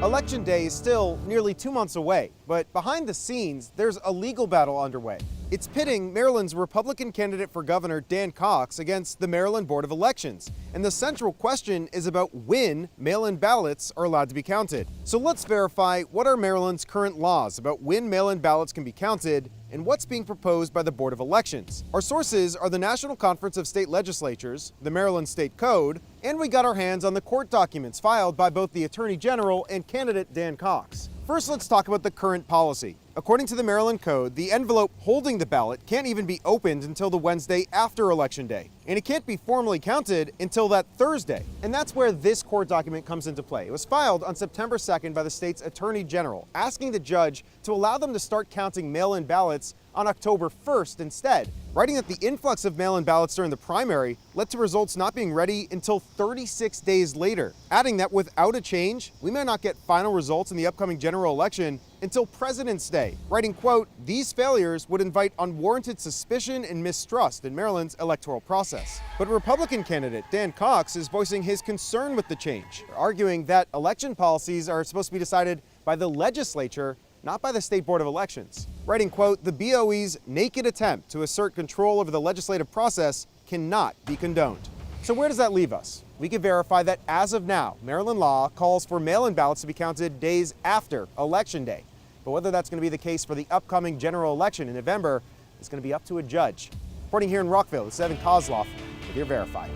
Election day is still nearly 2 months away, but behind the scenes, there's a legal battle underway. It's pitting Maryland's Republican candidate for governor, Dan Cox, against the Maryland Board of Elections. And the central question is about when mail-in ballots are allowed to be counted. So let's verify what are Maryland's current laws about when mail-in ballots can be counted and what's being proposed by the Board of Elections. Our sources are the National Conference of State Legislatures, the Maryland State Code, and we got our hands on the court documents filed by both the Attorney General and candidate Dan Cox. First, let's talk about the current policy. According to the Maryland Code, the envelope holding the ballot can't even be opened until the Wednesday after Election Day, and it can't be formally counted until that Thursday. And that's where this court document comes into play. It was filed on September 2nd by the state's Attorney General, asking the judge to allow them to start counting mail-in ballots on October 1st instead, writing that the influx of mail-in ballots during the primary led to results not being ready until 36 days later, adding that without a change, we may not get final results in the upcoming general election until President's Day, writing, quote, "These failures would invite unwarranted suspicion and mistrust in Maryland's electoral process." But Republican candidate Dan Cox is voicing his concern with the change, arguing that election policies are supposed to be decided by the legislature, not by the State Board of Elections. Writing, quote, "The BOE's naked attempt to assert control over the legislative process cannot be condoned." So where does that leave us? We can verify that as of now, Maryland law calls for mail-in ballots to be counted days after Election Day. But whether that's going to be the case for the upcoming general election in November is going to be up to a judge. Reporting here in Rockville, it's Evan Kozloff with your Verify.